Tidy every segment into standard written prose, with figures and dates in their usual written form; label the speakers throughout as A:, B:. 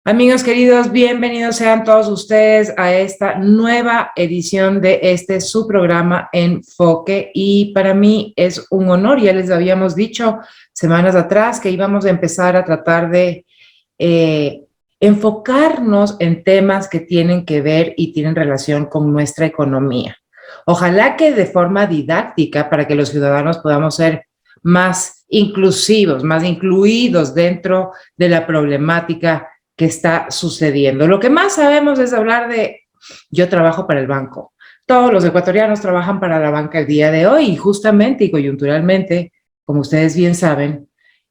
A: Amigos queridos, bienvenidos sean todos ustedes a esta nueva edición de su programa Enfoque. Y para mí es un honor, ya les habíamos dicho semanas atrás que íbamos a empezar a tratar de enfocarnos en temas que tienen que ver y tienen relación con nuestra economía. Ojalá que de forma didáctica para que los ciudadanos podamos ser más inclusivos, más incluidos dentro de la problemática que está sucediendo. Lo que más sabemos es hablar de yo trabajo para el banco. Todos los ecuatorianos trabajan para la banca el día de hoy y justamente y coyunturalmente, como ustedes bien saben,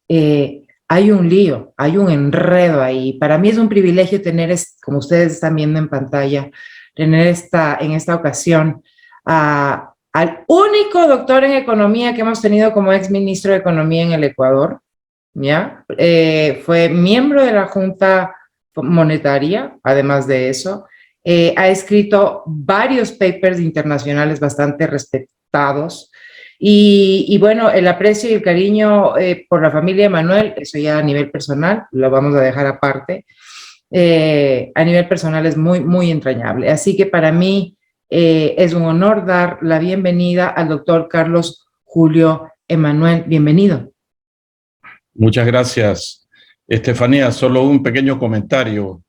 A: hay un lío, hay un enredo ahí. Para mí es un privilegio tener, como ustedes están viendo en pantalla, tener en esta ocasión al único doctor en economía que hemos tenido como ex ministro de Economía en el Ecuador, ¿ya? Fue miembro de la Junta Monetaria, además de eso. Ha escrito varios papers internacionales bastante respetados. Y bueno, el aprecio y el cariño por la familia de Manuel, eso ya a nivel personal, lo vamos a dejar aparte. A nivel personal es muy, muy entrañable. Así que para mí es un honor dar la bienvenida al doctor Carlos Julio Emanuel. Bienvenido.
B: Muchas gracias, Estefanía. Solo un pequeño comentario.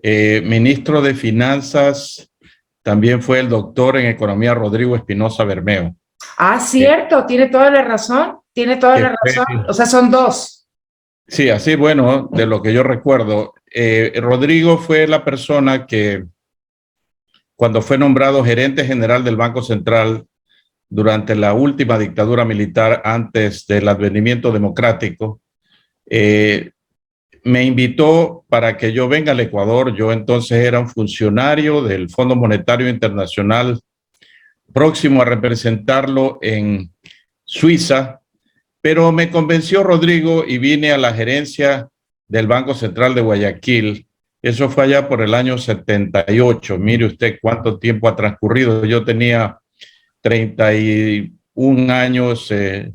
B: Ministro de Finanzas también fue el doctor en Economía Rodrigo Espinosa Bermeo.
A: Ah, cierto, tiene toda la razón, tiene toda la razón. O sea, son dos.
B: Sí, así, bueno, de lo que yo recuerdo. Rodrigo fue la persona que, cuando fue nombrado gerente general del Banco Central durante la última dictadura militar antes del advenimiento democrático, me invitó para que yo venga al Ecuador. Yo entonces era un funcionario del Fondo Monetario Internacional, próximo a representarlo en Suiza, pero me convenció Rodrigo y vine a la gerencia del Banco Central de Guayaquil. Eso fue allá por el año 78. Mire usted cuánto tiempo ha transcurrido. Yo tenía 31 años en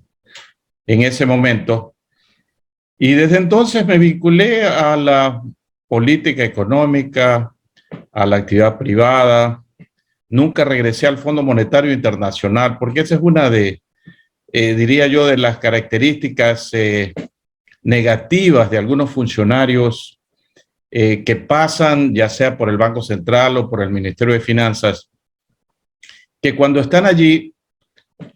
B: ese momento. Y desde entonces me vinculé a la política económica, a la actividad privada. Nunca regresé al Fondo Monetario Internacional, porque esa es una de, diría yo, de las características negativas de algunos funcionarios que pasan, ya sea por el Banco Central o por el Ministerio de Finanzas, que cuando están allí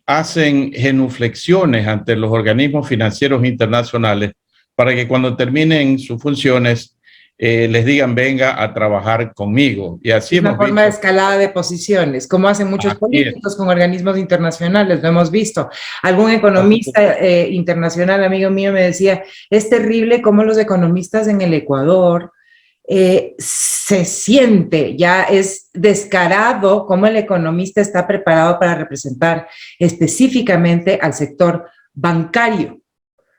B: hacen genuflexiones ante los organismos financieros internacionales para que cuando terminen sus funciones les digan venga a trabajar conmigo. Y así
A: es una forma de escalada de posiciones, como hacen muchos políticos con organismos internacionales, lo hemos visto. Algún economista internacional, amigo mío, me decía, es terrible cómo los economistas en el Ecuador se siente, ya es descarado cómo el economista está preparado para representar específicamente al sector bancario,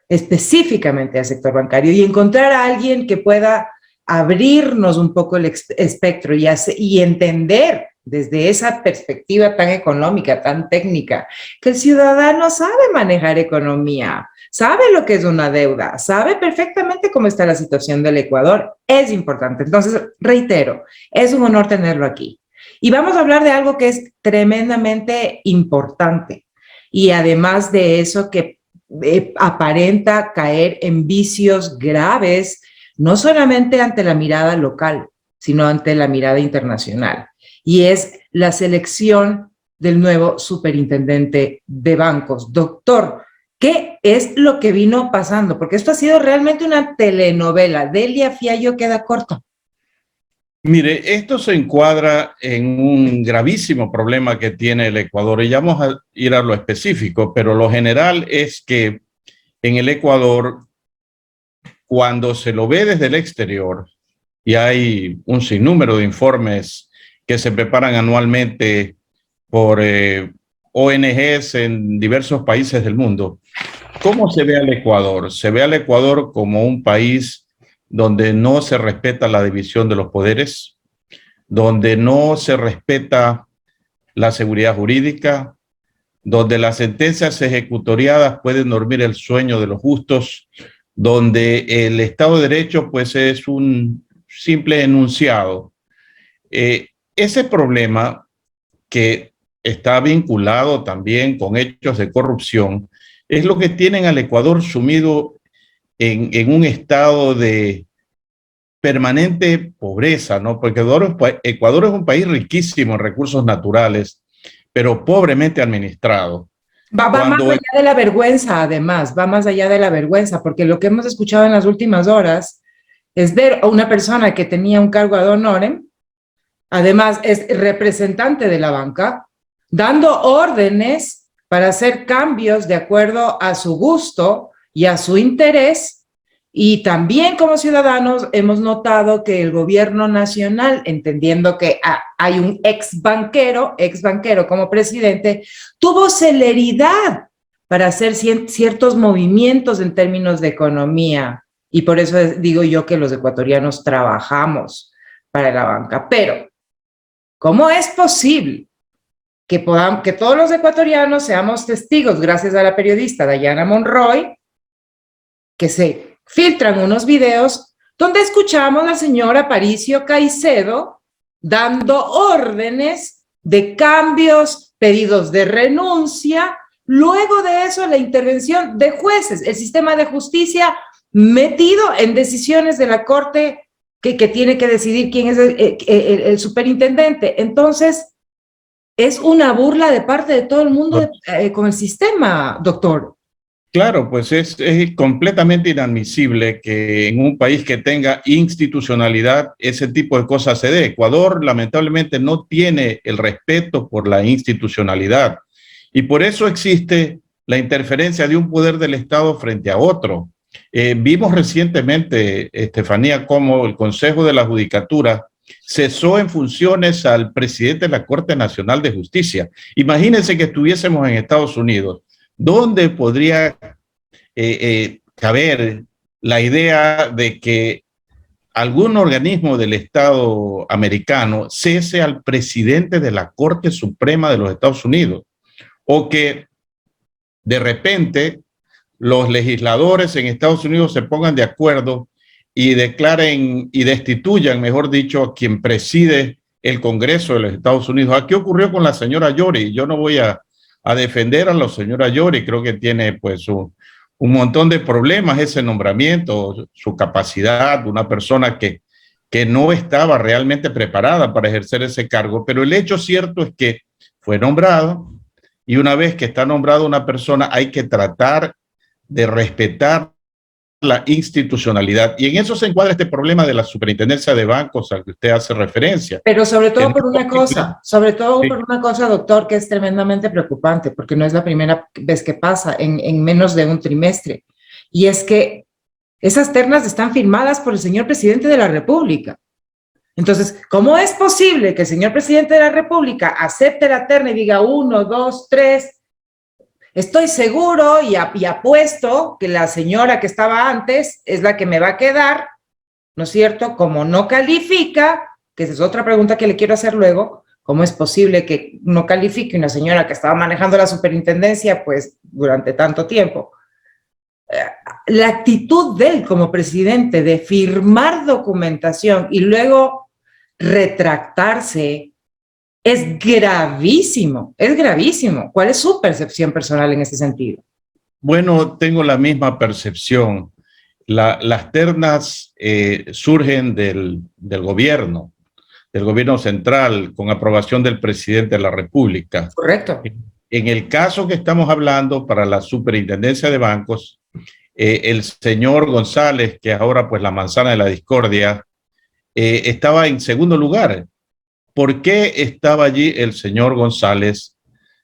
A: específicamente al sector bancario, y encontrar a alguien que pueda abrirnos un poco el espectro y entender desde esa perspectiva tan económica, tan técnica, que el ciudadano sabe manejar economía, sabe lo que es una deuda, sabe perfectamente cómo está la situación del Ecuador, es importante. Entonces, reitero, es un honor tenerlo aquí. Y vamos a hablar de algo que es tremendamente importante y además de eso que aparenta caer en vicios graves, no solamente ante la mirada local, sino ante la mirada internacional. Y es la selección del nuevo superintendente de bancos. Doctor, ¿qué es lo que vino pasando? Porque esto ha sido realmente una telenovela. Delia Fiallo queda corto.
B: Mire, esto se encuadra en un gravísimo problema que tiene el Ecuador y ya vamos a ir a lo específico, pero lo general es que en el Ecuador, cuando se lo ve desde el exterior, y hay un sinnúmero de informes que se preparan anualmente por ONGs en diversos países del mundo, ¿cómo se ve al Ecuador? Se ve al Ecuador como un país donde no se respeta la división de los poderes, donde no se respeta la seguridad jurídica, donde las sentencias ejecutoriadas pueden dormir el sueño de los justos, donde el Estado de Derecho pues es un simple enunciado. Ese problema que está vinculado también con hechos de corrupción es lo que tienen al Ecuador sumido en un estado de permanente pobreza, ¿no? Porque Ecuador es un país riquísimo en recursos naturales, pero pobremente administrado.
A: Va más allá de la vergüenza, además, va más allá de la vergüenza, porque lo que hemos escuchado en las últimas horas es ver a una persona que tenía un cargo ad honorem, además es representante de la banca, dando órdenes para hacer cambios de acuerdo a su gusto y a su interés. Y también como ciudadanos hemos notado que el gobierno nacional, entendiendo que hay un ex banquero como presidente, tuvo celeridad para hacer ciertos movimientos en términos de economía. Y por eso digo yo que los ecuatorianos trabajamos para la banca. Pero, ¿cómo es posible que todos los ecuatorianos seamos testigos, gracias a la periodista Dayana Monroy, que se filtran unos videos donde escuchamos a la señora Aparicio Caicedo dando órdenes de cambios, pedidos de renuncia, luego de eso la intervención de jueces, el sistema de justicia metido en decisiones de la Corte que tiene que decidir quién es el superintendente? Entonces, es una burla de parte de todo el mundo con el sistema, doctor.
B: Claro, pues es completamente inadmisible que en un país que tenga institucionalidad ese tipo de cosas se dé. Ecuador lamentablemente no tiene el respeto por la institucionalidad y por eso existe la interferencia de un poder del Estado frente a otro. Vimos recientemente, Estefanía, cómo el Consejo de la Judicatura cesó en funciones al presidente de la Corte Nacional de Justicia. Imagínense que estuviésemos en Estados Unidos, ¿dónde podría caber la idea de que algún organismo del Estado americano cese al presidente de la Corte Suprema de los Estados Unidos? O que de repente los legisladores en Estados Unidos se pongan de acuerdo y declaren y destituyan, mejor dicho, a quien preside el Congreso de los Estados Unidos. ¿Qué ocurrió con la señora Yori? Yo no voy a defender a la señora Yori, creo que tiene pues un montón de problemas ese nombramiento, su capacidad, una persona que no estaba realmente preparada para ejercer ese cargo, pero el hecho cierto es que fue nombrado y una vez que está nombrada una persona hay que tratar de respetar la institucionalidad, y en eso se encuadra este problema de la superintendencia de bancos al que usted hace referencia.
A: Pero sobre todo por una cosa, doctor, que es tremendamente preocupante, porque no es la primera vez que pasa en menos de un trimestre, y es que esas ternas están firmadas por el señor presidente de la República. Entonces, ¿cómo es posible que el señor presidente de la República acepte la terna y diga 1, 2, 3? Estoy seguro y apuesto que la señora que estaba antes es la que me va a quedar, ¿no es cierto? Como no califica, que esa es otra pregunta que le quiero hacer luego, ¿cómo es posible que no califique una señora que estaba manejando la superintendencia pues durante tanto tiempo? La actitud de él como presidente de firmar documentación y luego retractarse es gravísimo, es gravísimo. ¿Cuál es su percepción personal en ese sentido?
B: Bueno, tengo la misma percepción. Las ternas surgen del gobierno central, con aprobación del presidente de la República.
A: Correcto.
B: En el caso que estamos hablando para la superintendencia de bancos, el señor González, que ahora pues la manzana de la discordia, estaba en segundo lugar. ¿Por qué estaba allí el señor González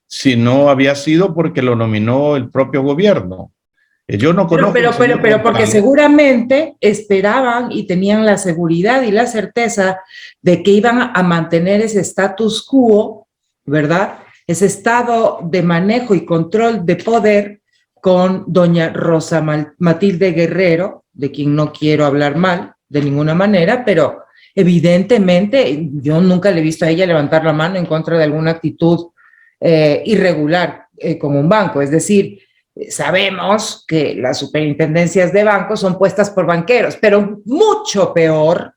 B: si no había sido porque lo nominó el propio gobierno? Yo no conozco.
A: Pero porque seguramente esperaban y tenían la seguridad y la certeza de que iban a mantener ese status quo, ¿verdad? Ese estado de manejo y control de poder con doña Rosa Matilde Guerrero, de quien no quiero hablar mal de ninguna manera, pero evidentemente yo nunca le he visto a ella levantar la mano en contra de alguna actitud irregular con un banco. Es decir, sabemos que las superintendencias de bancos son puestas por banqueros, pero mucho peor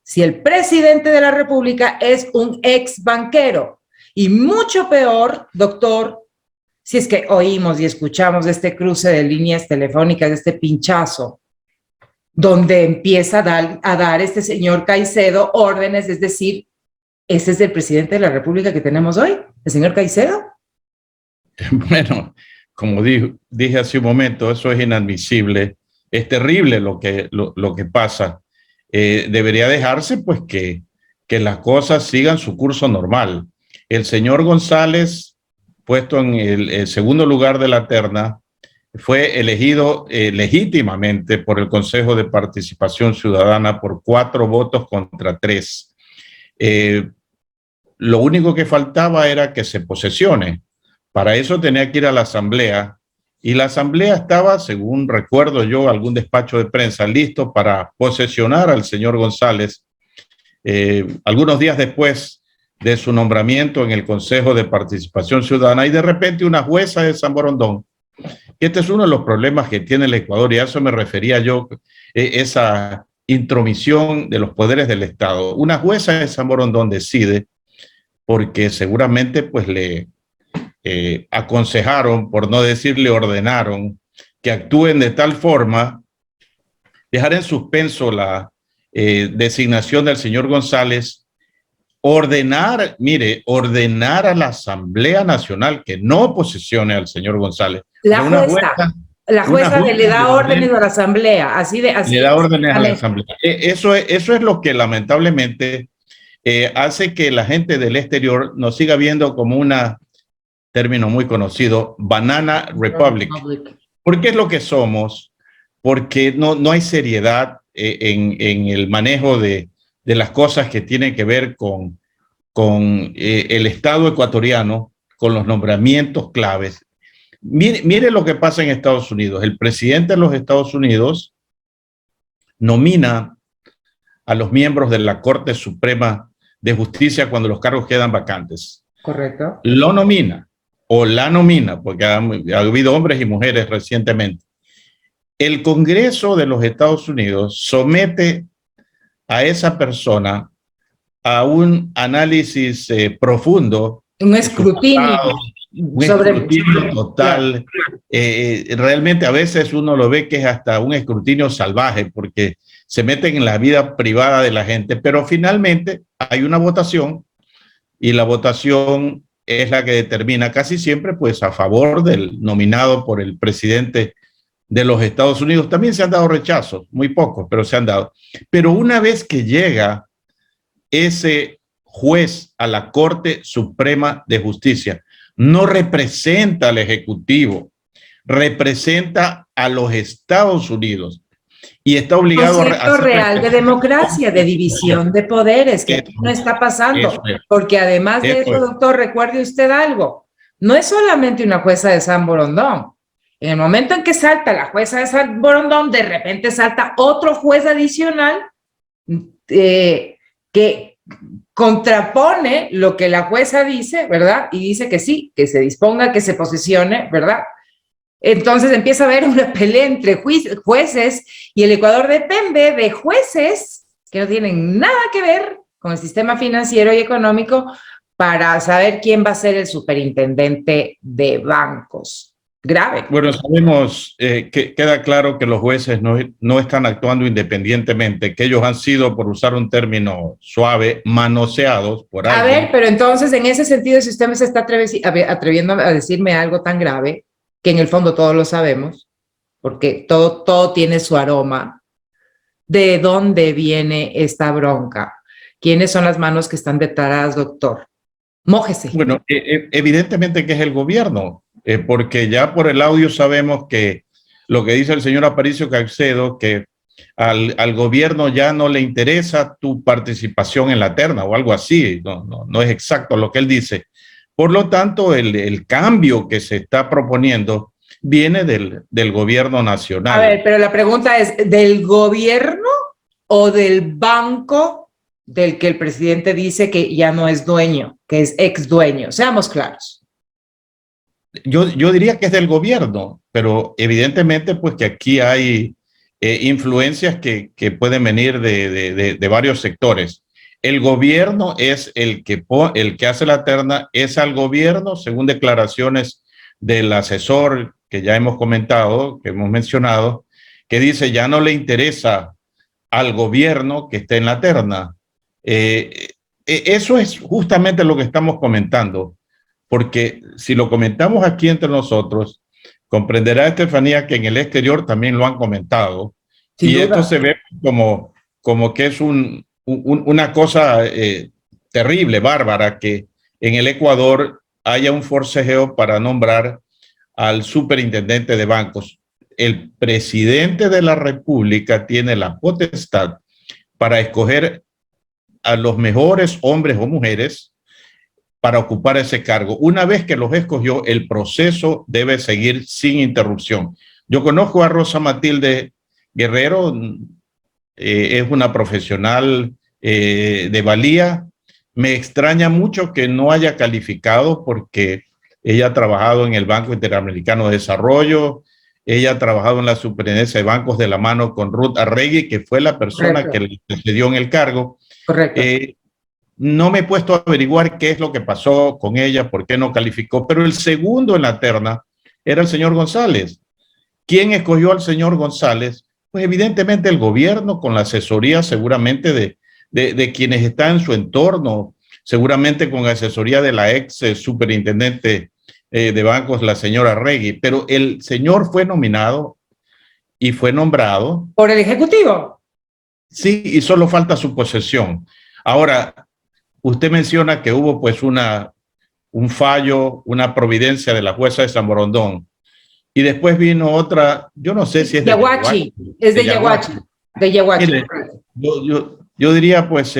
A: si el presidente de la República es un ex banquero. Y mucho peor, doctor, si es que oímos y escuchamos de este cruce de líneas telefónicas, de este pinchazo, donde empieza a dar este señor Caicedo órdenes, es decir, ese es el presidente de la República que tenemos hoy, el señor Caicedo.
B: Bueno, como dije hace un momento, eso es inadmisible, es terrible lo que pasa. Debería dejarse pues que las cosas sigan su curso normal. El señor González, puesto en el segundo lugar de la terna, fue elegido legítimamente por el Consejo de Participación Ciudadana por 4 votos contra 3. Lo único que faltaba era que se posesione. Para eso tenía que ir a la asamblea, y la asamblea estaba, según recuerdo yo, algún despacho de prensa, listo para posesionar al señor González algunos días después de su nombramiento en el Consejo de Participación Ciudadana, y de repente una jueza de San Borondón. Este es uno de los problemas que tiene el Ecuador, y a eso me refería yo, esa intromisión de los poderes del Estado. Una jueza de San Borondón decide, porque seguramente pues le aconsejaron, por no decirle ordenaron, que actúen de tal forma, dejar en suspenso la designación del señor González, ordenar a la Asamblea Nacional que no posesione al señor González.
A: La jueza le da órdenes a la Asamblea, así
B: le da órdenes a la Asamblea. Eso es lo que lamentablemente hace que la gente del exterior nos siga viendo como una, término muy conocido, banana republic. ¿Por qué es lo que somos? Porque no hay seriedad en el manejo de las cosas que tienen que ver con el Estado ecuatoriano, con los nombramientos claves. Mire lo que pasa en Estados Unidos. El presidente de los Estados Unidos nomina a los miembros de la Corte Suprema de Justicia cuando los cargos quedan vacantes.
A: Correcto.
B: Lo nomina o la nomina, porque ha habido hombres y mujeres recientemente. El Congreso de los Estados Unidos somete a esa persona a un análisis profundo.
A: Un escrutinio.
B: Un escrutinio total. Realmente a veces uno lo ve que es hasta un escrutinio salvaje, porque se meten en la vida privada de la gente, pero finalmente hay una votación, y la votación es la que determina casi siempre pues a favor del nominado por el presidente de los Estados Unidos. También se han dado rechazos, muy pocos, pero se han dado. Pero una vez que llega ese juez a la Corte Suprema de Justicia, no representa al Ejecutivo, representa a los Estados Unidos, y está obligado
A: a hacer real de democracia, de división de poderes, que aquí no está pasando, porque además de eso, doctor, recuerde usted algo, no es solamente una jueza de San Borondón. En el momento en que salta la jueza de San Borondón, de repente salta otro juez adicional que contrapone lo que la jueza dice, ¿verdad? Y dice que sí, que se disponga, que se posesione, ¿verdad? Entonces empieza a haber una pelea entre jueces, y el Ecuador depende de jueces que no tienen nada que ver con el sistema financiero y económico para saber quién va a ser el superintendente de bancos. Grave.
B: Bueno, sabemos que queda claro que los jueces no están actuando independientemente, que ellos han sido, por usar un término suave, manoseados por alguien.
A: A ver, pero entonces en ese sentido, si usted me se está atreviendo a decirme algo tan grave, que en el fondo todos lo sabemos, porque todo tiene su aroma, ¿de dónde viene esta bronca? ¿Quiénes son las manos que están detrás, doctor? Mójese.
B: Bueno, evidentemente que es el gobierno, porque ya por el audio sabemos que lo que dice el señor Aparicio Caicedo, que al gobierno ya no le interesa tu participación en la terna o algo así, no es exacto lo que él dice. Por lo tanto, el cambio que se está proponiendo viene del gobierno nacional.
A: A ver, pero la pregunta es, ¿del gobierno o del banco del que el presidente dice que ya no es dueño, que es ex dueño? Seamos claros.
B: yo diría que es del gobierno, pero evidentemente pues que aquí hay influencias que pueden venir de varios sectores. El gobierno es el que hace la terna, es al gobierno, según declaraciones del asesor que ya hemos comentado, que hemos mencionado, que dice ya no le interesa al gobierno que esté en la terna. Eso es justamente lo que estamos comentando, porque si lo comentamos aquí entre nosotros, comprenderá Estefanía que en el exterior también lo han comentado,
A: Sin
B: y
A: duda.
B: esto se ve como que es una cosa terrible, bárbara, que en el Ecuador haya un forcejeo para nombrar al superintendente de bancos. El presidente de la República tiene la potestad para escoger a los mejores hombres o mujeres para ocupar ese cargo. Una vez que los escogió, el proceso debe seguir sin interrupción. Yo conozco a Rosa Matilde Guerrero, es una profesional de valía. Me extraña mucho que no haya calificado porque ella ha trabajado en el Banco Interamericano de Desarrollo, ella ha trabajado en la Superintendencia de Bancos de la mano con Ruth Arregui, que fue la persona que le sucedió en el cargo.
A: Correcto.
B: No me he puesto a averiguar qué es lo que pasó con ella, por qué no calificó, pero el segundo en la terna era el señor González. ¿Quién escogió al señor González? Pues evidentemente el gobierno, con la asesoría seguramente de quienes están en su entorno, seguramente con asesoría de la ex superintendente de bancos, la señora Regui, pero el señor fue nominado y fue nombrado.
A: ¿Por el Ejecutivo?
B: Sí, y solo falta su posesión. Ahora, usted menciona que hubo pues un fallo, una providencia de la jueza de San Borondón, y después vino otra, yo no sé si es
A: Yaguachi, es de Yaguachi. De Yaguachi.
B: Mire, yo diría pues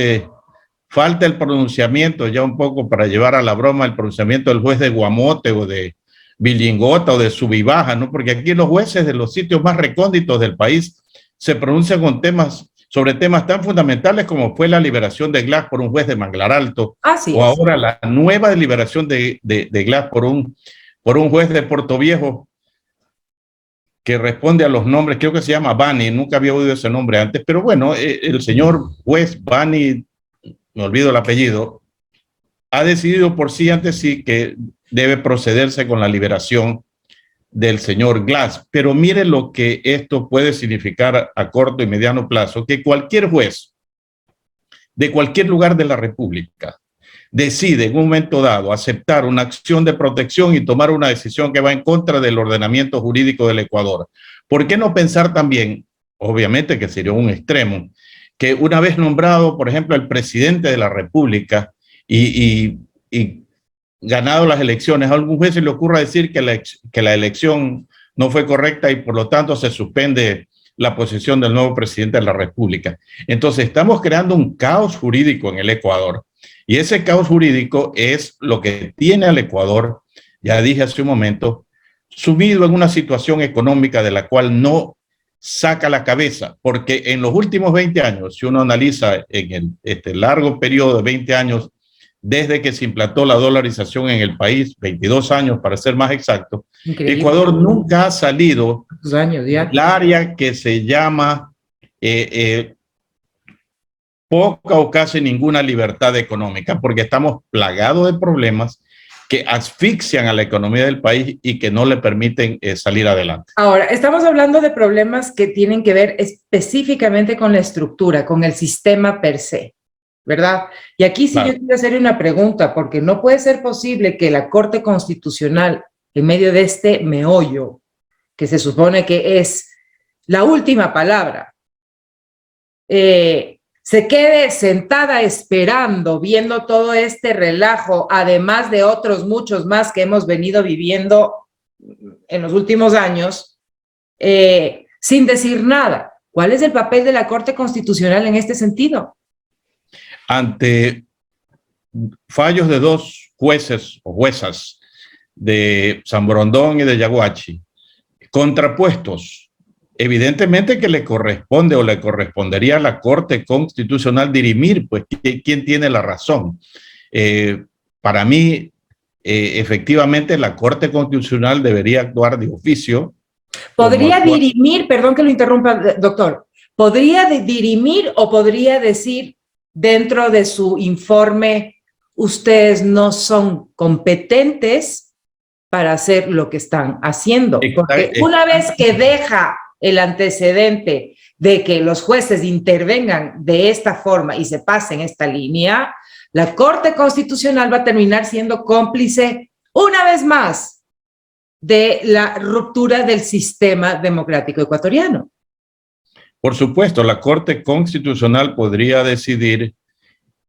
B: falta el pronunciamiento ya un poco para llevar a la broma el pronunciamiento del juez de Guamote o de Villingota o de Subibaja, ¿no? Porque aquí los jueces de los sitios más recónditos del país se pronuncian sobre temas tan fundamentales como fue la liberación de Glass por un juez de Manglar Alto, o ahora la nueva liberación de Glass por un juez de Puerto Viejo que responde a los nombres, creo que se llama Bani, nunca había oído ese nombre antes, pero bueno, el señor juez Bani, me olvido el apellido, ha decidido por sí antes sí que debe procederse con la liberación del señor Glass. Pero mire lo que esto puede significar a corto y mediano plazo, que cualquier juez de cualquier lugar de la República decide en un momento dado aceptar una acción de protección y tomar una decisión que va en contra del ordenamiento jurídico del Ecuador. ¿Por qué no pensar también, obviamente que sería un extremo, que una vez nombrado, por ejemplo, el presidente de la República y ganado las elecciones, a algún juez se le ocurra decir que la elección no fue correcta y por lo tanto se suspende la posesión del nuevo presidente de la República? Entonces estamos creando un caos jurídico en el Ecuador, y ese caos jurídico es lo que tiene al Ecuador, ya dije hace un momento, sumido en una situación económica de la cual no saca la cabeza, porque en los últimos 20 años, si uno analiza en este largo periodo de 20 años, desde que se implantó la dolarización en el país, 22 años para ser más exacto, increíble. Ecuador nunca ha salido del área que se llama poca o casi ninguna libertad económica, porque estamos plagados de problemas que asfixian a la economía del país y que no le permiten salir adelante.
A: Ahora, estamos hablando de problemas que tienen que ver específicamente con la estructura, con el sistema per se, ¿verdad? Y aquí sí yo quiero hacer una pregunta, porque no puede ser posible que la Corte Constitucional, en medio de este meollo, que se supone que es la última palabra, se quede sentada esperando, viendo todo este relajo, además de otros muchos más que hemos venido viviendo en los últimos años, sin decir nada. ¿Cuál es el papel de la Corte Constitucional en este sentido?
B: Ante fallos de dos jueces o juezas de San Borondón y de Yaguachi, contrapuestos, evidentemente que le corresponde o le correspondería a la Corte Constitucional dirimir, pues, quién tiene la razón. Para mí, efectivamente la Corte Constitucional debería actuar de oficio.
A: ¿Podría dirimir, perdón que lo interrumpa, doctor, podría dirimir o podría decir dentro de su informe, ustedes no son competentes para hacer lo que están haciendo? Porque una vez que deja el antecedente de que los jueces intervengan de esta forma y se pasen esta línea, la Corte Constitucional va a terminar siendo cómplice una vez más de la ruptura del sistema democrático ecuatoriano.
B: Por supuesto, la Corte Constitucional podría decidir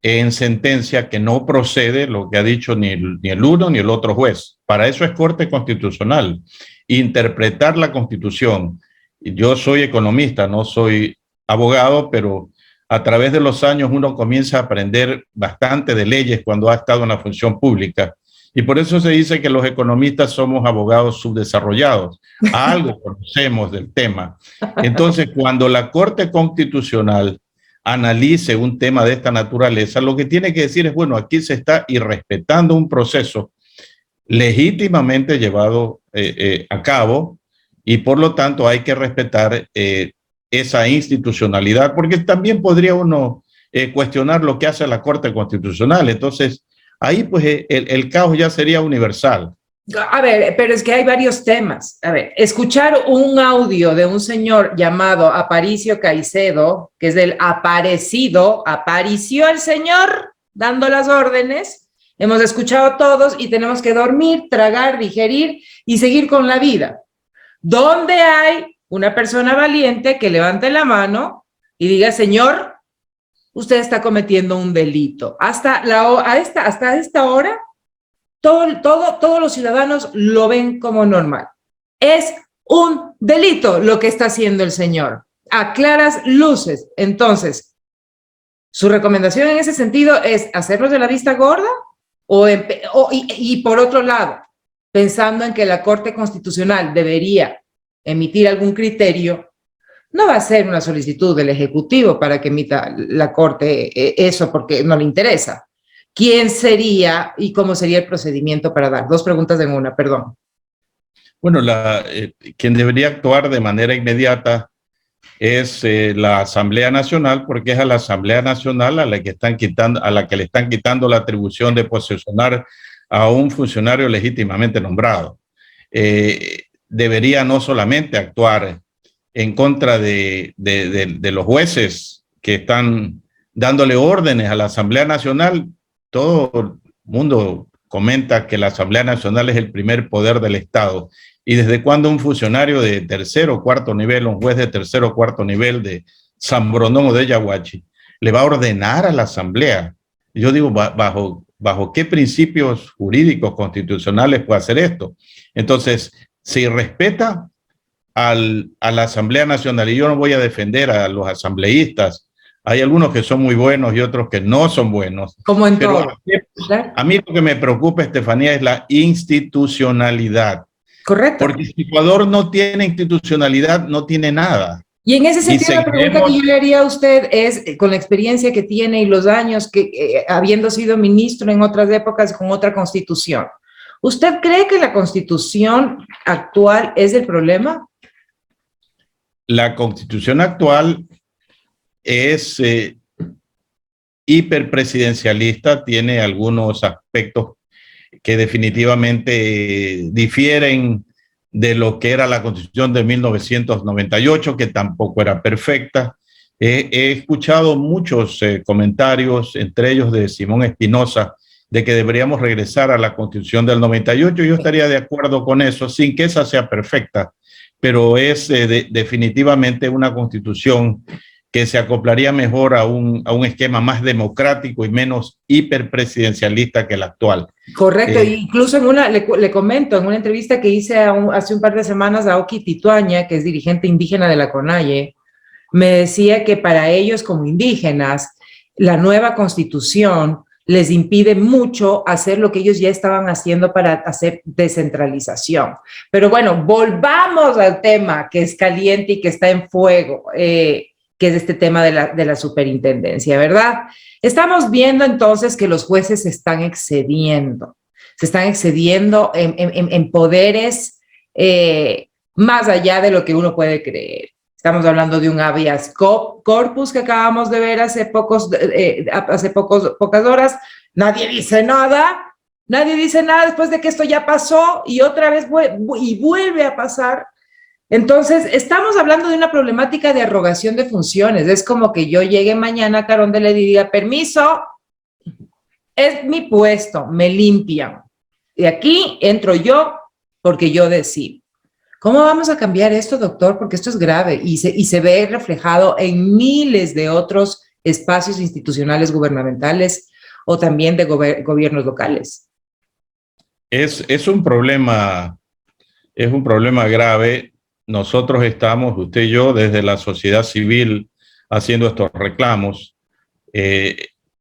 B: en sentencia que no procede lo que ha dicho ni el uno ni el otro juez. Para eso es Corte Constitucional, interpretar la Constitución. Yo soy economista, no soy abogado, pero a través de los años uno comienza a aprender bastante de leyes cuando ha estado en la función pública. Y por eso se dice que los economistas somos abogados subdesarrollados. Algo conocemos del tema. Entonces, cuando la Corte Constitucional analice un tema de esta naturaleza, lo que tiene que decir es, bueno, aquí se está irrespetando un proceso legítimamente llevado a cabo y por lo tanto hay que respetar esa institucionalidad, porque también podría uno cuestionar lo que hace la Corte Constitucional. Entonces, ahí pues el caos ya sería universal.
A: A ver, pero es que hay varios temas. A ver, escuchar un audio de un señor llamado Aparicio Caicedo, que es del aparecido, apareció el señor dando las órdenes, hemos escuchado todos y tenemos que dormir, tragar, digerir y seguir con la vida. ¿Dónde hay una persona valiente que levante la mano y diga, señor, usted está cometiendo un delito? Hasta esta hora, todos los ciudadanos lo ven como normal. Es un delito lo que está haciendo el señor, a claras luces. Entonces, ¿su recomendación en ese sentido es hacerlos de la vista gorda? Y por otro lado, pensando en que la Corte Constitucional debería emitir algún criterio, no va a ser una solicitud del Ejecutivo para que emita la Corte eso porque no le interesa. ¿Quién sería y cómo sería el procedimiento para dar? Dos preguntas en una, perdón.
B: Bueno, quien debería actuar de manera inmediata es la Asamblea Nacional, porque es a la Asamblea Nacional a la que le están quitando la atribución de posesionar a un funcionario legítimamente nombrado. Debería no solamente actuar en contra de los jueces que están dándole órdenes a la Asamblea Nacional. Todo el mundo comenta que la Asamblea Nacional es el primer poder del Estado. ¿Y desde cuándo un funcionario de tercer o cuarto nivel, un juez de tercer o cuarto nivel de San Borondón o de Yaguachi, le va a ordenar a la Asamblea? Yo digo, ¿bajo qué principios jurídicos constitucionales puede hacer esto? Entonces, si respeta a la Asamblea Nacional, y yo no voy a defender a los asambleístas, hay algunos que son muy buenos y otros que no son buenos.
A: Como en todo.
B: A mí lo que me preocupa, Estefanía, es la institucionalidad.
A: Correcto.
B: Porque si Ecuador no tiene institucionalidad, no tiene nada.
A: Y en ese sentido, la pregunta que yo le haría a usted es, con la experiencia que tiene y los años que, habiendo sido ministro en otras épocas con otra constitución, ¿usted cree que la constitución actual es el problema?
B: La constitución actual es hiperpresidencialista, tiene algunos aspectos que definitivamente difieren de lo que era la Constitución de 1998, que tampoco era perfecta. He escuchado muchos comentarios, entre ellos de Simón Espinosa, de que deberíamos regresar a la Constitución del 98. Yo estaría de acuerdo con eso, sin que esa sea perfecta, pero es definitivamente una Constitución que se acoplaría mejor a un esquema más democrático y menos hiperpresidencialista que el actual.
A: Correcto, incluso le comento, en una entrevista que hice hace un par de semanas a Oki Tituaña, que es dirigente indígena de la CONAIE, me decía que para ellos como indígenas, la nueva constitución les impide mucho hacer lo que ellos ya estaban haciendo para hacer descentralización. Pero bueno, volvamos al tema que es caliente y que está en fuego, que es este tema de la superintendencia, ¿verdad? Estamos viendo entonces que los jueces se están excediendo. se están excediendo en poderes más allá de lo que uno puede creer. Estamos hablando de un habeas corpus que acabamos de ver hace pocas horas. Nadie dice nada después de que esto ya pasó y otra vez vuelve a pasar. Entonces, estamos hablando de una problemática de arrogación de funciones. Es como que yo llegue mañana a Carondelet y diga, permiso, es mi puesto, me limpian. De aquí entro yo porque yo decido. ¿Cómo vamos a cambiar esto, doctor? Porque esto es grave y se ve reflejado en miles de otros espacios institucionales gubernamentales o también de gobiernos locales.
B: Es un problema grave. Nosotros estamos, usted y yo, desde la sociedad civil haciendo estos reclamos.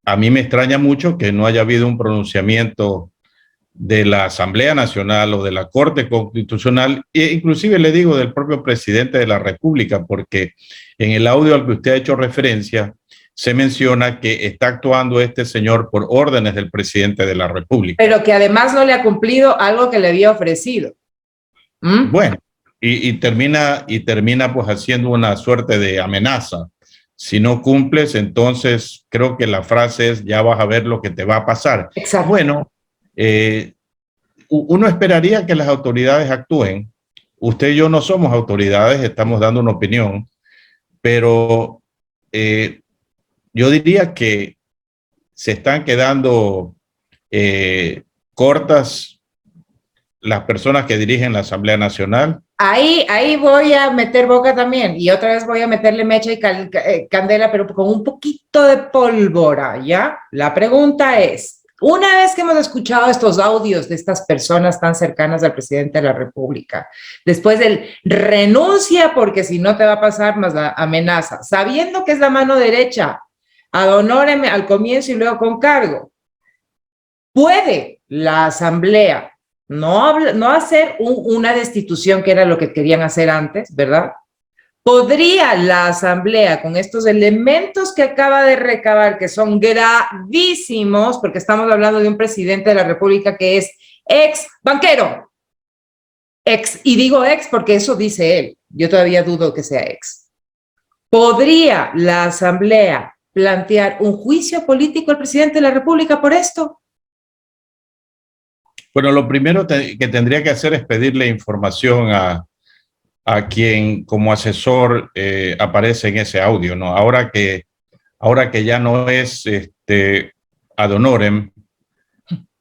B: A mí me extraña mucho que no haya habido un pronunciamiento de la Asamblea Nacional o de la Corte Constitucional, e inclusive le digo del propio presidente de la República, porque en el audio al que usted ha hecho referencia se menciona que está actuando este señor por órdenes del presidente de la República.
A: Pero que además no le ha cumplido algo que le había ofrecido.
B: Bueno, y termina pues haciendo una suerte de amenaza. Si no cumples, entonces creo que la frase es, ya vas a ver lo que te va a pasar.
A: Exacto.
B: Bueno, uno esperaría que las autoridades actúen. Usted y yo no somos autoridades, estamos dando una opinión, pero yo diría que se están quedando cortas las personas que dirigen la Asamblea Nacional.
A: Ahí voy a meter boca también y otra vez voy a meterle mecha y candela, pero con un poquito de pólvora, ¿ya? La pregunta es, una vez que hemos escuchado estos audios de estas personas tan cercanas al presidente de la República, después del renuncia porque si no te va a pasar más la amenaza, sabiendo que es la mano derecha, ad honorem al comienzo y luego con cargo, ¿puede la Asamblea no hacer una destitución que era lo que querían hacer antes, ¿verdad? ¿Podría la Asamblea, con estos elementos que acaba de recabar, que son gravísimos, porque estamos hablando de un presidente de la República que es ex banquero, y digo ex porque eso dice él, yo todavía dudo que sea ex, ¿podría la Asamblea plantear un juicio político al presidente de la República por esto?
B: Bueno, lo primero que tendría que hacer es pedirle información a quien como asesor aparece en ese audio, ¿no? Ahora que ya no es ad honorem,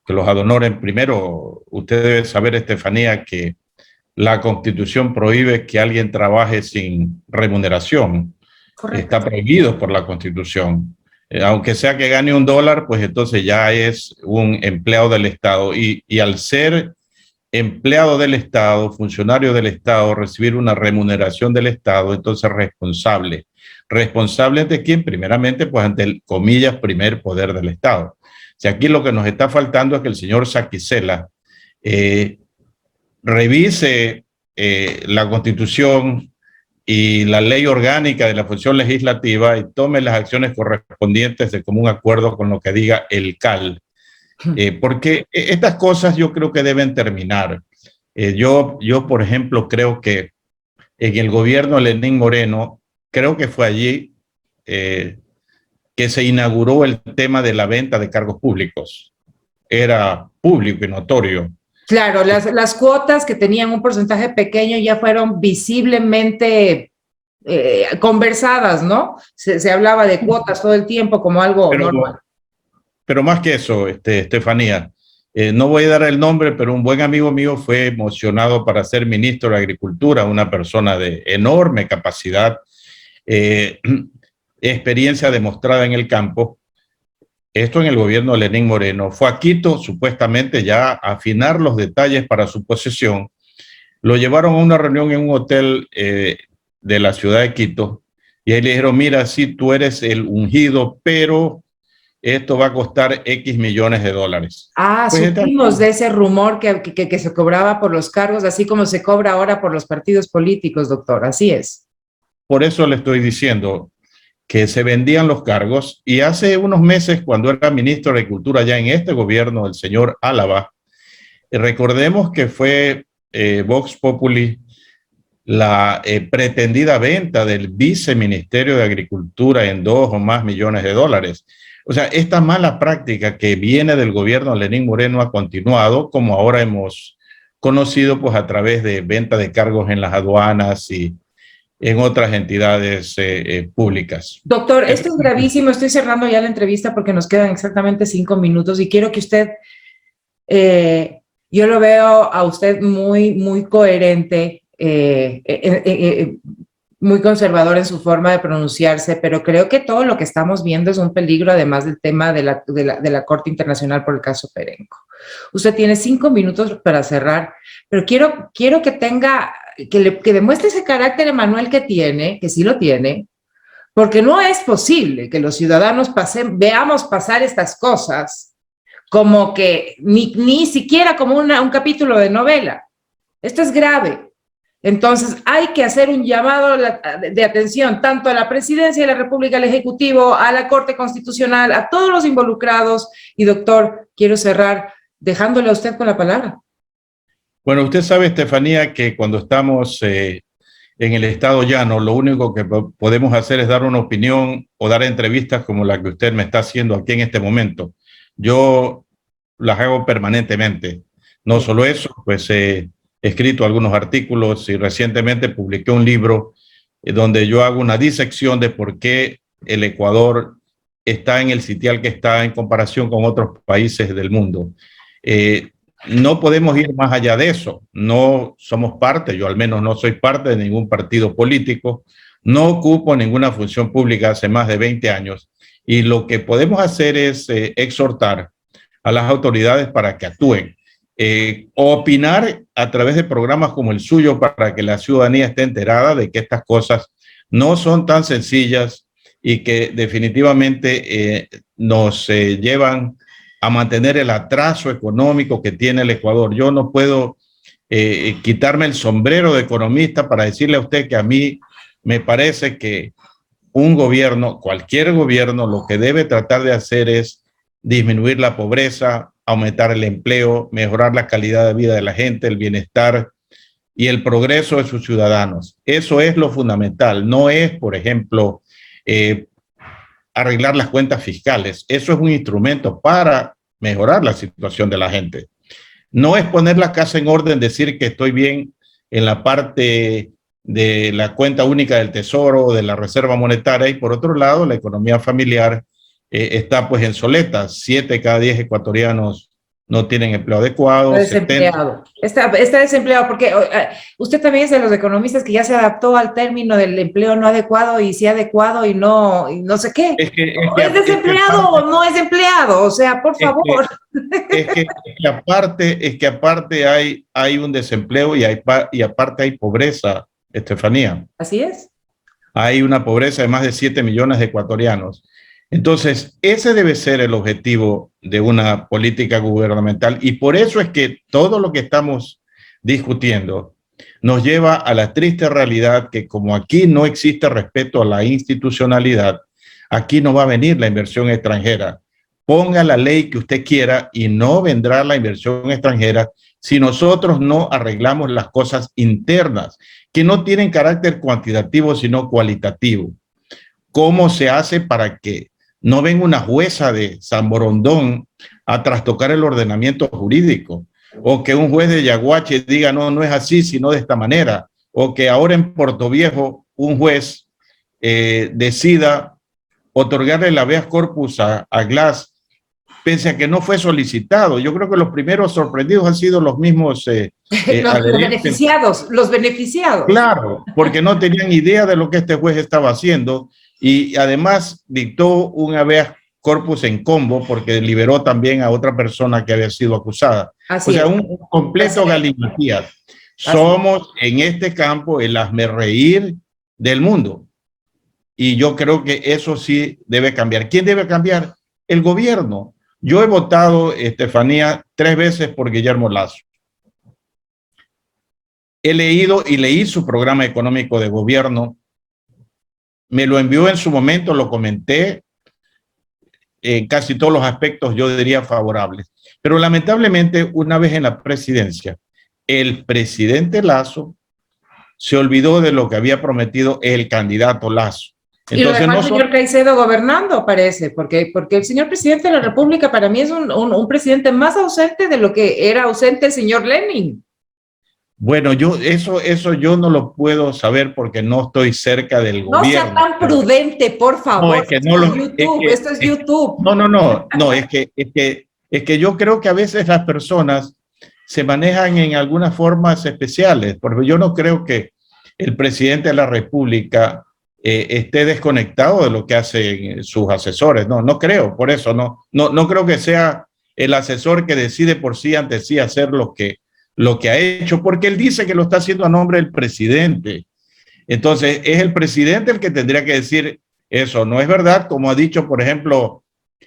B: que los ad honorem, primero, usted debe saber, Estefanía, que la Constitución prohíbe que alguien trabaje sin remuneración. Correcto. Está prohibido por la Constitución. Aunque sea que gane $1, pues entonces ya es un empleado del Estado. Y al ser empleado del Estado, funcionario del Estado, recibir una remuneración del Estado, entonces responsable. ¿Responsable ante quién? Primeramente, pues ante el, comillas, primer poder del Estado. O sea, aquí lo que nos está faltando es que el señor Saquicela revise la Constitución y la ley orgánica de la función legislativa y tome las acciones correspondientes de común acuerdo con lo que diga el CAL. Porque estas cosas yo creo que deben terminar. Yo, por ejemplo, creo que en el gobierno de Lenín Moreno, creo que fue allí que se inauguró el tema de la venta de cargos públicos. Era público y notorio.
A: Claro, las cuotas que tenían un porcentaje pequeño ya fueron visiblemente conversadas, ¿no? Se hablaba de cuotas todo el tiempo como algo normal.
B: Pero más que eso, Estefanía, no voy a dar el nombre, pero un buen amigo mío fue emocionado para ser ministro de Agricultura, una persona de enorme capacidad, experiencia demostrada en el campo. Esto en el gobierno de Lenín Moreno. Fue a Quito, supuestamente ya a afinar los detalles para su posesión. Lo llevaron a una reunión en un hotel de la ciudad de Quito y ahí le dijeron, mira, sí, tú eres el ungido, pero esto va a costar X millones de dólares.
A: Ah, pues supimos de ese rumor que se cobraba por los cargos, así como se cobra ahora por los partidos políticos, doctor, así es.
B: Por eso le estoy diciendo que se vendían los cargos y hace unos meses, cuando era ministro de Agricultura ya en este gobierno, el señor Álava, Recordemos que fue Vox Populi la pretendida venta del viceministerio de Agricultura en 2 o más millones de dólares. O sea, esta mala práctica que viene del gobierno de Lenín Moreno ha continuado, como ahora hemos conocido, pues a través de venta de cargos en las aduanas y en otras entidades públicas.
A: Doctor, esto es gravísimo. Estoy cerrando ya la entrevista porque nos quedan exactamente 5 minutos y quiero que usted, yo lo veo a usted muy coherente, muy conservador en su forma de pronunciarse, pero creo que todo lo que estamos viendo es un peligro, además del tema de la Corte Internacional por el caso Perenco. Usted tiene 5 minutos para cerrar, pero quiero que tenga, que demuestre ese carácter, Emanuel, que tiene, que sí lo tiene, porque no es posible que los ciudadanos veamos pasar estas cosas como que ni siquiera como un capítulo de novela. Esto es grave. Entonces hay que hacer un llamado de atención tanto a la Presidencia de la República, al Ejecutivo, a la Corte Constitucional, a todos los involucrados. Y doctor, quiero cerrar dejándole a usted con la palabra.
B: Bueno, usted sabe, Estefanía, que cuando estamos en el estado llano, lo único que podemos hacer es dar una opinión o dar entrevistas como la que usted me está haciendo aquí en este momento. Yo las hago permanentemente. No solo eso, pues he escrito algunos artículos y recientemente publiqué un libro donde yo hago una disección de por qué el Ecuador está en el sitial que está en comparación con otros países del mundo. No podemos ir más allá de eso. No somos parte, yo al menos no soy parte de ningún partido político, no ocupo ninguna función pública hace más de 20 años y lo que podemos hacer es exhortar a las autoridades para que actúen. Opinar a través de programas como el suyo para que la ciudadanía esté enterada de que estas cosas no son tan sencillas y que definitivamente nos llevan a mantener el atraso económico que tiene el Ecuador. Yo no puedo quitarme el sombrero de economista para decirle a usted que a mí me parece que un gobierno, cualquier gobierno, lo que debe tratar de hacer es disminuir la pobreza, aumentar el empleo, mejorar la calidad de vida de la gente, el bienestar y el progreso de sus ciudadanos. Eso es lo fundamental. No es, por ejemplo, arreglar las cuentas fiscales. Eso es un instrumento para mejorar la situación de la gente. No es poner la casa en orden, decir que estoy bien en la parte de la cuenta única del Tesoro o de la Reserva Monetaria y por otro lado la economía familiar está pues en soletas. 7 de cada 10 ecuatorianos no tienen empleo adecuado.
A: Está desempleado. Está desempleado porque usted también es de los economistas que ya se adaptó al término del empleo no adecuado y sí adecuado y no sé qué. ¿Es desempleado o no es empleado? O sea, por favor.
B: Es que aparte hay un desempleo y aparte hay pobreza, Estefanía.
A: Así es.
B: Hay una pobreza de más de 7 millones de ecuatorianos. Entonces, ese debe ser el objetivo de una política gubernamental y por eso es que todo lo que estamos discutiendo nos lleva a la triste realidad que como aquí no existe respeto a la institucionalidad, aquí no va a venir la inversión extranjera. Ponga la ley que usted quiera y no vendrá la inversión extranjera si nosotros no arreglamos las cosas internas, que no tienen carácter cuantitativo, sino cualitativo. ¿Cómo se hace para que no venga una jueza de San Borondón a trastocar el ordenamiento jurídico? O que un juez de Yaguache diga, no, no es así, sino de esta manera. O que ahora en Puerto Viejo un juez decida otorgarle el habeas corpus a Glass, pese a que no fue solicitado. Yo creo que los primeros sorprendidos han sido los mismos
A: los beneficiados.
B: Claro, porque no tenían idea de lo que este juez estaba haciendo y además dictó un habeas corpus en combo porque liberó también a otra persona que había sido acusada.
A: Así
B: o sea,
A: es.
B: un completo galimatías. Somos en este campo el hazmerreír del mundo. Y yo creo que eso sí debe cambiar. ¿Quién debe cambiar? El gobierno. Yo he votado, Estefanía, 3 veces por Guillermo Lasso. He leído y leí su programa económico de gobierno. Me lo envió en su momento, lo comenté. en casi todos los aspectos, yo diría favorables. Pero lamentablemente, una vez en la presidencia, el presidente Lasso se olvidó de lo que había prometido el candidato Lasso.
A: Entonces, y lo dejó el señor Caicedo gobernando, parece, porque el señor presidente de la República para mí es un presidente más ausente de lo que era ausente el señor Lenin.
B: Bueno, eso yo no lo puedo saber porque no estoy cerca del gobierno.
A: No sea tan prudente, por favor.
B: No, es que no lo,
A: esto es YouTube.
B: No, es que yo creo que a veces las personas se manejan en algunas formas especiales, porque yo no creo que el presidente de la República esté desconectado de lo que hacen sus asesores. No creo, por eso no creo que sea el asesor que decide por sí ante sí hacer lo que ha hecho, porque él dice que lo está haciendo a nombre del presidente. Entonces, es el presidente el que tendría que decir eso. No es verdad, como ha dicho, por ejemplo,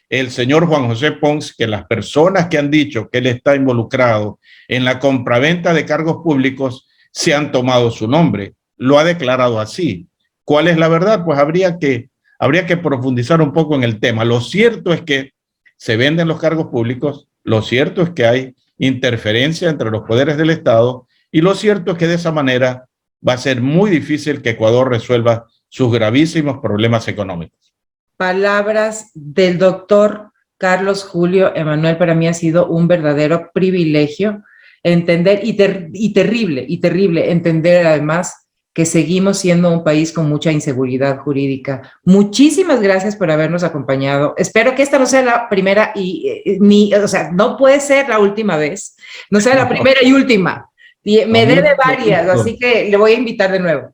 B: el señor Juan José Pons, que las personas que han dicho que él está involucrado en la compraventa de cargos públicos se han tomado su nombre. Lo ha declarado así. ¿Cuál es la verdad? Pues habría que profundizar un poco en el tema. Lo cierto es que se venden los cargos públicos, lo cierto es que hay interferencia entre los poderes del Estado y lo cierto es que de esa manera va a ser muy difícil que Ecuador resuelva sus gravísimos problemas económicos.
A: Palabras del doctor Carlos Julio Emanuel, para mí ha sido un verdadero privilegio entender y terrible entender además que seguimos siendo un país con mucha inseguridad jurídica. Muchísimas gracias por habernos acompañado. Espero que esta no sea la primera o sea, no puede ser la última vez, no sea la primera y última. Me debe varias, así que le voy a invitar de nuevo.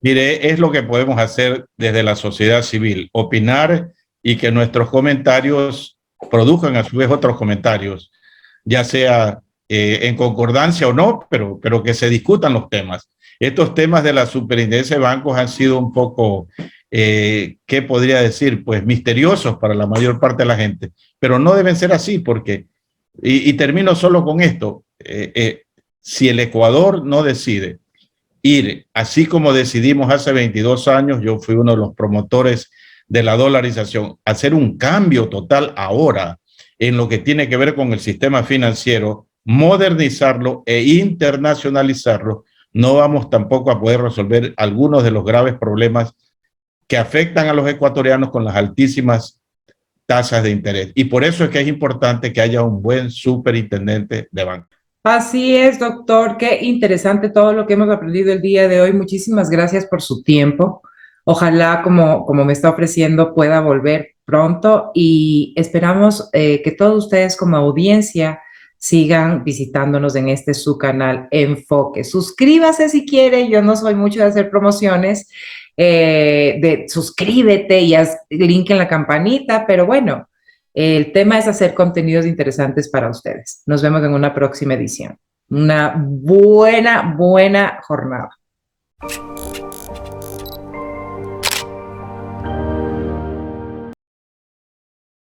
B: Mire, es lo que podemos hacer desde la sociedad civil, opinar y que nuestros comentarios produzcan a su vez otros comentarios, ya sea en concordancia o no, pero que se discutan los temas. Estos temas de la superintendencia de bancos han sido un poco, ¿qué podría decir? Pues misteriosos para la mayor parte de la gente, pero no deben ser así porque, y termino solo con esto, si el Ecuador no decide ir, así como decidimos hace 22 años, yo fui uno de los promotores de la dolarización, hacer un cambio total ahora en lo que tiene que ver con el sistema financiero, modernizarlo e internacionalizarlo, no vamos tampoco a poder resolver algunos de los graves problemas que afectan a los ecuatorianos con las altísimas tasas de interés. Y por eso es que es importante que haya un buen superintendente de banco.
A: Así es, doctor. Qué interesante todo lo que hemos aprendido el día de hoy. Muchísimas gracias por su tiempo. Ojalá, como me está ofreciendo, pueda volver pronto y esperamos que todos ustedes como audiencia sigan visitándonos en su canal Enfoque. Suscríbase si quiere, yo no soy mucho de hacer promociones, suscríbete y haz link en la campanita, pero bueno, el tema es hacer contenidos interesantes para ustedes. Nos vemos en una próxima edición. Una buena jornada.